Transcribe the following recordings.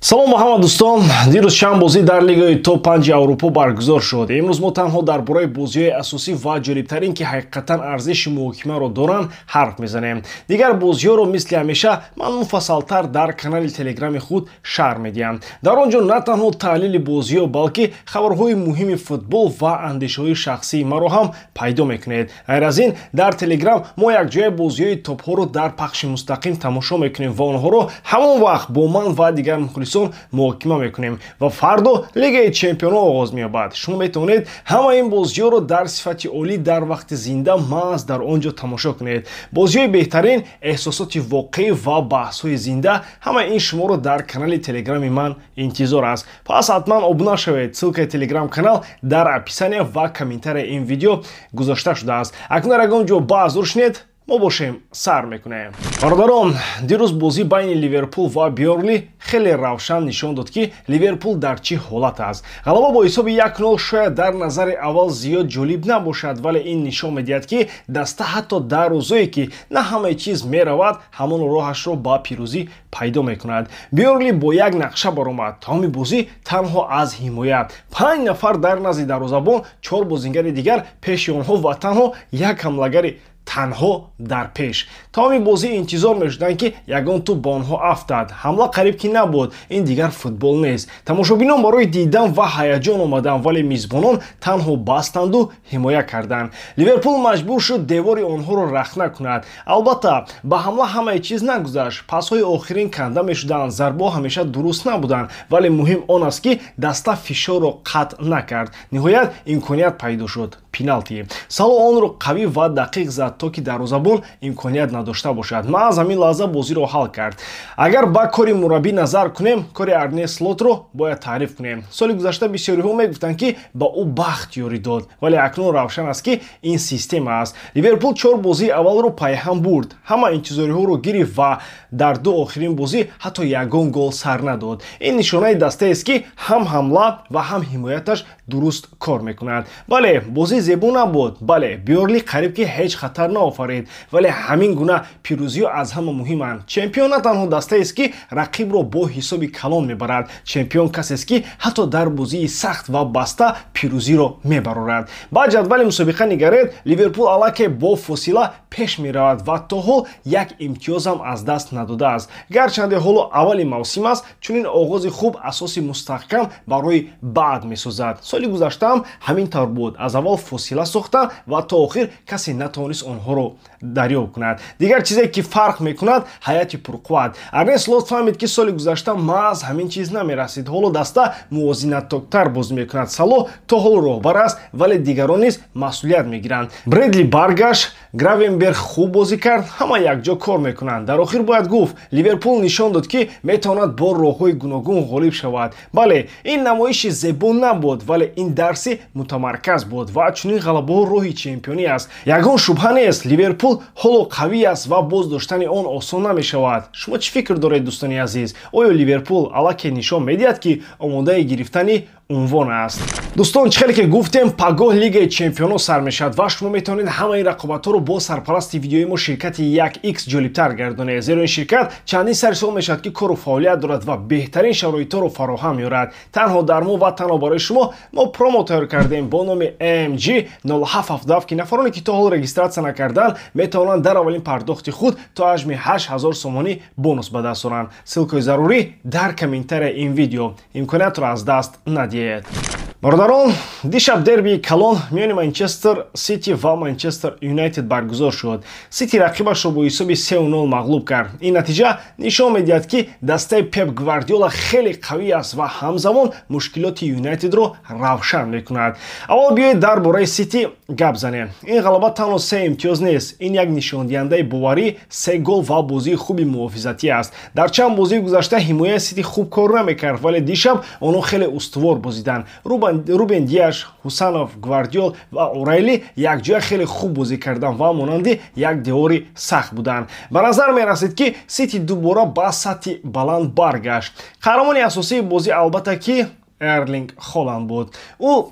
салом ба ҳама дӯстон. дирӯз чанд бозӣ дар лигаи топ 5 аврупо баргузор шуд. имрӯз мо танҳо дар бораи бозиҳои асосӣ ва ҷолибтарин ки ҳақиқатан арзиши муҳокимаро доранд ҳарф мезанем. дигар бозиҳоро мисли ҳамеша ман муфассалтар дар канали телеграми худ шарҳ медиҳам. дар он ҷо на танҳо таҳлили бозиҳо, балки хабарҳои муҳими футбол ва андешаҳои шахсии маро ҳам пайдо мекунед. ғайр аз ин, дар телеграм мо якҷоя бозиҳои топҳоро дар пахши мустақим тамошо мекунем ва онҳоро ҳамон вақт бо ман ва дигар мухлисон муҳокима мекунем ва фардо лигаи чемпионҳо оғоз меёбад. шумо метавонед ҳама ин бозиҳоро дар сифати олӣ дар вақти зинда маҳз дар он ҷо тамошо кунед. бозиҳои беҳтарин, эҳсосоти воқеӣ ва баҳсҳои зинда, ҳама ин шуморо дар канали телеграми ман интизор аст. пас ҳатман обуна шавед. ссилкаи телеграм канал дар описания ва комментарияи ин видео гузошта шудааст. акнун дар ягон ҷо баҳс дуршнед, мо бошем сар мекунем. бародарон, дирӯз бозӣ байни Ливерпул ва Барои хеле равшан нишон дод ки Ливерпул дар чӣ ҳолат аст. ғалаба бо ҳисоби 1-0 шояд дар назари аввал зиёд ҷолиб набошад, вале ин нишон медиҳад ки даста ҳатто дар рӯзое ки на ҳамаи чиз меравад, ҳамон роҳашро ба пирӯзӣ пайдо мекунад. Барои бо як нақша баромад. тамоми бозӣ танҳо аз ҳимоят. 5 нафар дар назди дарвозабон, 4 бозингари дигар пеши онҳо ва танҳо як ҳамлагари танҳо дар пеш. тамоми бозӣ интизор мешуданд ки ягон тӯб ба онҳо афтад. ҳамла қариб ки набуд. ин дигар футбол нест. тамошобинон барои дидан ва ҳаяҷон омаданд, вале мизбонон танҳо бастанду ҳимоя карданд. Ливерпул маҷбур шуд девори онҳоро рахна кунад. албатта ба ҳамла ҳамаи чиз нагузашт. пасҳои охирин канда мешуданд, зарбо ҳамеша дуруст набуданд, вале муҳим он аст ки даста фишорро қатъ накард. ниҳоят имконият пайдо шуд. пеналти. сало онро қавӣ ва дақиқ зад, то ки дарвозабон имконият надошта бошад. маъз ҳамин лаҳза бозиро ҳал кард. агар ба кори мураббӣ назар кунем, кори Арне Слотро бояд таъриф кунем. соли гузашта бисёриҳо мегуфтанд ки ба ӯ бахт ёрӣ дод, вале акнун равшан аст ки ин система аст. Ливерпул 4 бозии аввалро пайҳам бурд. ҳама интизориҳоро гирифт ва дар 2 охирин бозӣ ҳатто ягон гол сар надод. ин нишонаи дастаест ки ҳам ҳамла ва ҳам ҳимояташ дуруст кор мекунад. бале бозӣ зебо набуд. бале Барои қариб ки ҳеҷ хатар наофарид, вале ҳамин гуна пирӯзиҳо аз ҳама муҳиманд. чемпион на танҳо дастаест ки рақибро бо ҳисоби калон мебарад. чемпион касест ки ҳатто дар бозии сахт ва баста пирӯзиро мебарорад. ба ҷадвали мусобиқа нигаред. Ливерпул аллакай бо фосила пеш меравад ва то ҳол як имтиёзам аз даст надодааст. гарчанде ҳоло аввали мавсим аст, чунин оғози хуб асоси мустаҳкам барои баъд месозад. соли гузаштаам ҳамин тавр буд. аз аввал фосила сохтанд ва то охир касе натавонист онҳоро дарёб кунад. дигар чизе ки фарқ мекунад, ҳаяти пурқувват. Арне Слот фаҳмид ки соли гузашта маъз ҳамин чиз намерасид. ҳоло даста мувозинаттоктар бозӣ мекунад. Сало то ҳол роҳбар аст, вале дигарон низ масъулият мегиранд. Бредли баргашт, Гравенберг хуб бозӣ кард, ҳама якҷо кор мекунанд. дар охир бояд гуфт, Ливерпул нишон дод ки метавонад бо роҳҳои гуногун ғолиб шавад. бале ин намоиши зебо набуд, вале ин дарси мутамарказ буд ва чунин ғалабаҳо роҳи чемпионӣ аст. ягон шубҳа нест, Ливерпул ҳоло қавӣ аст ва боз доштани он осон намешавад. шумо чӣ фикр доред, дӯстони азиз? оё Ливерпул аллакай нишон медиҳад ки омодаи гирифтани унвон аст? дӯстон, чӣ хеле ки гуфтем, пагоҳ лигаи чемпионҳо сар мешавад ва шумо метавонед ҳамаи рақобатҳоро бо сарпарасти видеои мо ширкати 1x ҷолибтар гардонед. зеро ин ширкат чандин сари сол мешавад ки кору фаъолият дорад ва беҳтарин шароитҳоро фароҳам меорад. танҳо дар мо ва танҳо барои шумо мо промо тайёр кардем бо номи AMG 0777 ки нафароне ки то ҳол регистратсия накарданд метавонанд дар аввалин пардохти худ то ҳаҷми 8000 сомонӣ бонус ба даст оранд. ссилкаи зарурӣ дар комментарияи ин видео. имкониятро аз даст надиҳед. бародарон, дишаб дербии калон миёни Манчестер Сити ва Манчестер Юнайтед баргузор шуд. Сити рақибашро бо ҳисоби 3-0 мағлуб кард. ин натиҷа нишон медиҳад ки дастаи Пеп Гвардиола хеле қавӣ аст ва ҳамзамон мушкилоти Юнайтедро равшан мекунад. аввал биёед дар бораи Сити гап занем. ин ғалаба танҳо 3 имтиёз нест. ин як нишондиҳандаи боварӣ, 3 гол ва бозии хуби муҳофизатӣ аст. дар чанд бозии гузашта ҳимояи Сити хуб кор намекард, вале дишаб онҳо хеле устувор бозиданд. Рубен Диаш, Ҳусанов, Гвардиол ва Орайли якҷоя хеле хуб бозӣ карданд ва монанди як девори сахт буданд. ба назар мерасид ки Сити дубора ба сатҳи баланд баргашт. қаҳрамони асосии бозӣ албатта ки Эрлинг Холанд буд. ӯ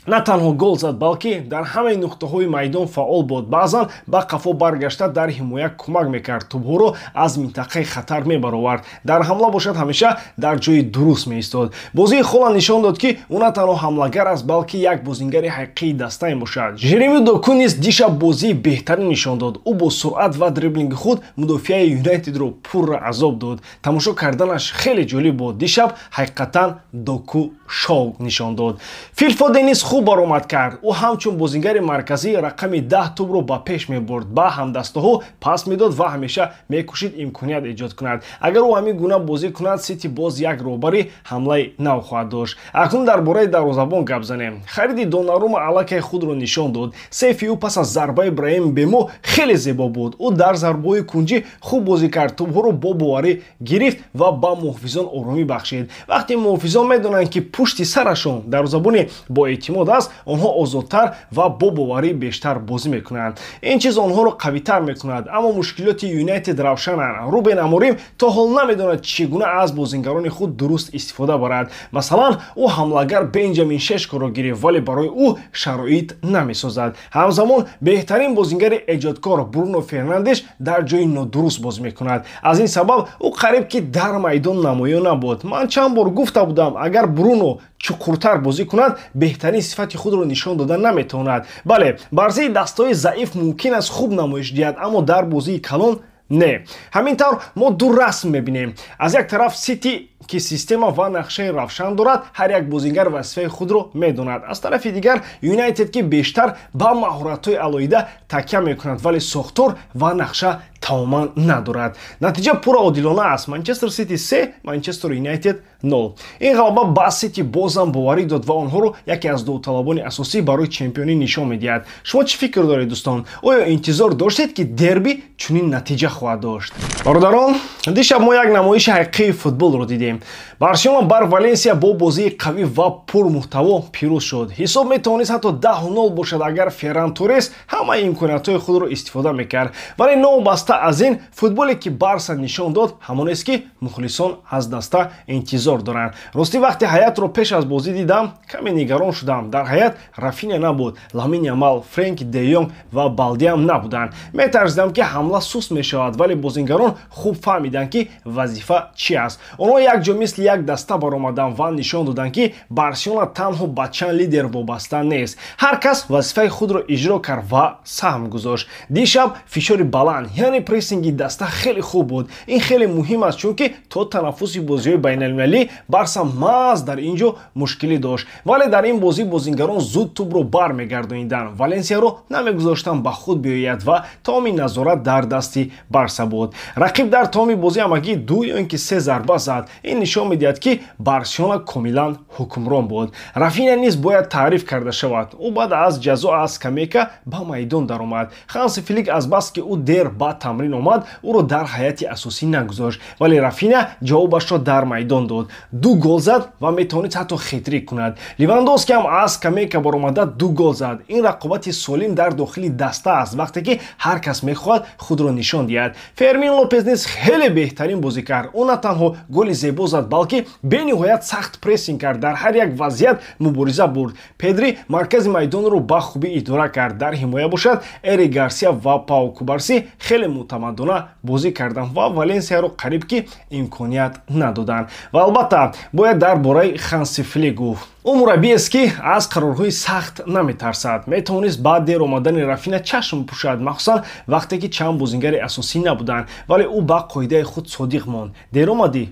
на танҳо гол зад, балки дар ҳамаи нуқтаҳои майдон фаъол буд. баъзан ба қафо баргашта дар ҳимоя кӯмак мекард, тӯбҳоро аз минтақаи хатар мебаровард. дар ҳамла бошад, ҳамеша дар ҷои дуруст меистод. бозии Холанд нишон дод ки ӯ на танҳо ҳамлагар аст, балки як бозингари ҳақиқии даста мебошад. Жереми Доку низ дишаб бозии беҳтарин нишон дод. ӯ бо суръат ва дриблинги худ мудофиаи Юнайтедро пурра азоб дод. тамошо карданаш хеле ҷолиб буд. дишаб ҳақиқатан Доку шоу нишон дод. Фил Фоден низ хуб баромад кард. ӯ ҳамчун бозингари марказӣ рақами 10 тӯбро ба пеш мебурд, ба ҳамдастаҳо пас медод ва ҳамеша мекӯшид имконият эҷод кунад. агар ӯ ҳамин гуна бозӣ кунад, Сити боз як роҳбари ҳамлаи нав хоҳад дошт. акнун дар бораи дарвозабон гап занем. хариди Донарума аллакай худро нишон дод. сейфи ӯ пас аз зарбаи Иброҳим Бемо хеле зебо буд. ӯ дар зарбаҳои кунҷӣ хуб бозӣ кард, тӯбҳоро бо боварӣ гирифт ва ба муҳофизон оромӣ бахшид. вақте муҳофизон медонанд ки пушти сарашон дарвозабони боэътимод аст, онҳо озодтар ва бо боварӣ бештар бозӣ мекунанд. ин чиз онҳоро қавитар мекунад. аммо мушкилоти Юнайтед равшананд. Рубен Аморим то ҳол намедонад чӣ гуна аз бозингарони худ дуруст истифода барад. масалан, ӯ ҳамлагар Бенҷамин Шешкоро гирифт, вале барои ӯ шароит намесозад. ҳамзамон беҳтарин бозингари эҷодкор Бруно Фернандеш дар ҷои нодуруст бозӣ мекунад. аз ин сабаб ӯ қариб ки дар майдон намоён набуд. ман чанд бор гуфта будам, агар Бруно чуқуртар бозӣ кунад, беҳтарин сифати худро нишон дода наметавонад. бале, барзии дастаҳои заиф мумкин аст хуб намоиш диҳад, аммо дар бозии калон не. ҳамин тавр мо ду расм мебинем. аз як тараф Сити ки система ва нақшаи равшан дорад, ҳар як бозингар вазифаи худро медонад. аз тарафи дигар Юнайтед ки бештар ба маҳоратҳои алоҳида такя мекунад, вале сохтор ва нақша тамоман надорад. натиҷа пурра одилона аст. Манчестер Сити 3, Манчестер Юнайтед 0. ин ғалаба ба Сити бозам боварӣ дод ва онҳоро яке аз довталабони асосӣ барои чемпионӣ нишон медиҳад. шумо чӣ фикр доред дӯстон? оё интизор доштед ки дерби чунин натиҷа хоҳад дошт? бародарон, дишаб мо як намоиши ҳақиқии футболро дидем. Барселона бар Валенсия бо бозии қавӣ ва пурмуҳтаво пирӯз шуд. ҳисоб метавонист ҳатто 10-0 бошад, агар Ферран Торес ҳамаи имкониятҳои худро истифода мекард. вале новобаста аз ин, футболе ки Барса нишон дод ҳамонест ки мухлисон аз даста интизор доранд. ростӣ вақте ҳаятро пеш аз бозӣ дидам, каме нигарон шудам. дар ҳаят Рафиня набуд, Ламин Ямал, Френки де Йонг ва Балдиам набуданд. метарсидам ки ҳамла суст мешавад, вале бозингарон хуб фаҳмиданд ки вазифа чӣ аст. онҳо якҷо мисли як даста баромаданд ва нишон доданд ки Барселона танҳо ба чанд лидер вобаста нест. ҳар кас вазифаи худро иҷро кард ва саҳм гузошт. дишаб фишори баланд, яъне прессинги даста хеле хуб буд. ин хеле муҳим аст, чунки то танаффуси бозиҳои байналмилалӣ Барса маҳз дар ин ҷо мушкилӣ дошт. вале дар ин бозӣ бозингарон зуд тӯбро бармегардонидан, Валенсияро намегузоштан ба худ биёяд ва тамоми назорат дар дасти Барса буд. рақиб дар тамоми бозӣ амагӣ 2 ё ин ки 3 зарба зад. ин нишон медиҳад ки Барселона комилан ҳукмрон буд. Рафиня низ бояд таъриф карда шавад. ӯ баъд аз ҷазо аз скамейка ба майдон даромад. Ханси Флик аз бас ки ӯ дер ба тамрин омад, ӯро дар ҳайати асосӣ нагузошт, вале Рафиня ҷавобашро дар майдон дод. 2 гол зад ва метавонист ҳатто хетрик кунад. Ливандовски ҳам аз скамейка баромада 2 гол зад. ин рақобати солим дар дохили даста аст, вақте ки ҳар кас мехоҳад худро нишон диҳад. Фермин Лопес низ хеле беҳтарин бозӣ кард. ӯ на танҳо голи зебо зад, балки бениҳоят сахт прессинг кард, дар ҳар як вазъият мубориза бурд. Педри маркази майдонро ба хубӣ идора кард. дар ҳимоя бошад Эри Гарсия ва Пау Кубарси хеле мутамаддона бозӣ карданд ва Валенсияро қариб ки имконият надоданд. ва албатта бояд дар бораи Ханси Флик гуфт. ӯ мураббиест ки аз қарорҳои сахт наметарсад. метавонист ба дер омадани Рафиня чашм пӯшад, махсусан вақте ки чанд бозингари асосӣ набуданд, вале ӯ ба қоидаи худ содиқ монд. дер омадӣ,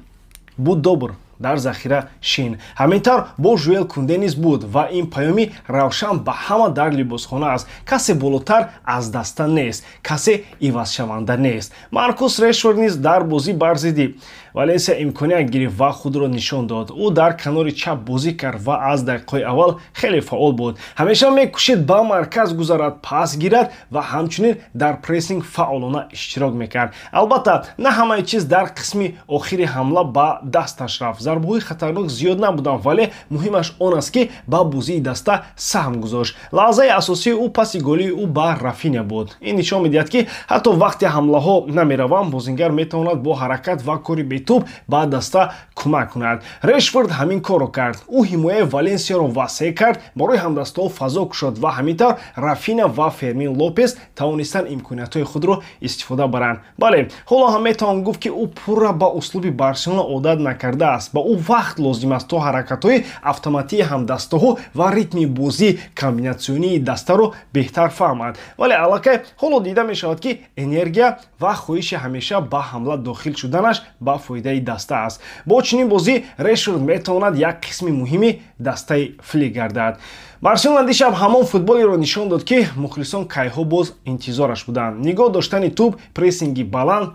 буд добр, дар захира шин. ҳамин тавр бо Жуэл Кунде низ буд ва ин паёми равшан ба ҳама дар либосхона аст. касе болотар аз даста нест, касе ивазшаванда нест. Маркус Решфорд низ дар бозӣ бар зидди Валенсия имконият гирифт ва худро нишон дод. ӯ дар канори чап бозӣ кард ва аз дақиқаҳои аввал хеле фаъол буд. ҳамеша мекӯшид ба марказ гузарад, пас гирад ва ҳамчунин дар прессинг фаъолона иштирок мекард. албатта на ҳамаи чиз дар қисми охири ҳамла ба дасташ рафт. зарбаҳои хатарнок зиёд набуданд, вале муҳимаш он аст ки ба бозии даста саҳм гузошт. лаҳзаи асосии ӯ паси голии ӯ ба Рафиня буд. ин нишон медиҳад ки ҳатто вақте ҳамлаҳо намераванд, бозингар метавонад бо ҳаракат ва кори тӯб ба даста кӯмак кунад. Решфорд ҳамин корро кард. Ӯ ҳимояи Валенсияро васеъ кард, барои ҳамдастаҳо фазо кушод ва ҳамин тавр Рафина ва Фермин Лопес тавонистанд имкониятҳои худро истифода баранд. Бале, ҳоло ҳам метавон гуфт, ки ӯ пурра ба услуби Барселона одат накардааст. Ба ӯ вақт лозим аст то ҳаракатҳои автоматии ҳамдастаҳо ва ритми бозии комбинатсионии дастаро беҳтар фаҳмад. Вале аллакай ҳоло дида мешавад, ки энергия ва хоҳиши ҳамеша ба ҳамла дохил шуданаш ба фоидаи даста аст. Бо чунин бозӣ Решфорд метавонад як қисми муҳими дастаи флик гардад. Барселона дишаб ҳамон футболеро нишон дод, ки мухлисон кайҳо боз интизораш буданд. Нигоҳ доштани тӯб, прессинги баланд,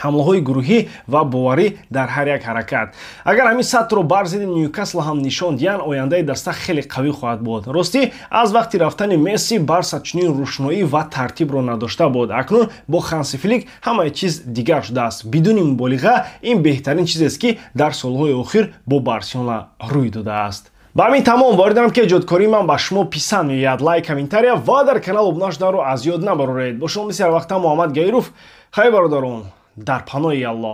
ҳамлаҳои гурӯҳӣ ва боварӣ дар ҳар як ҳаракат. Агар ҳамин сатҳро бар зидди Ньюкасл ҳам нишон диҳанд, ояндаи даста хеле қавӣ хоҳад буд. Ростӣ, аз вақти рафтани Месси Барса чунин рӯшноӣ ва тартибро надошта буд. Акнун бо Ханси Флик ҳамаи чиз дигар шудааст. Бидуни муболиға, ин беҳтарин чизест, ки дар солҳои охир бо Барселона рӯй додааст. ба ҳамин тамом воридам, ки эҷодкории ман ба шумо писанд меояд. Лайк, комментария ва дар канал обуна шуданро аз ёд набароред. Бо шумо мисли ҳар вақта Муҳаммад Гайров. Хай бародарон, дар паноҳи Аллоҳ.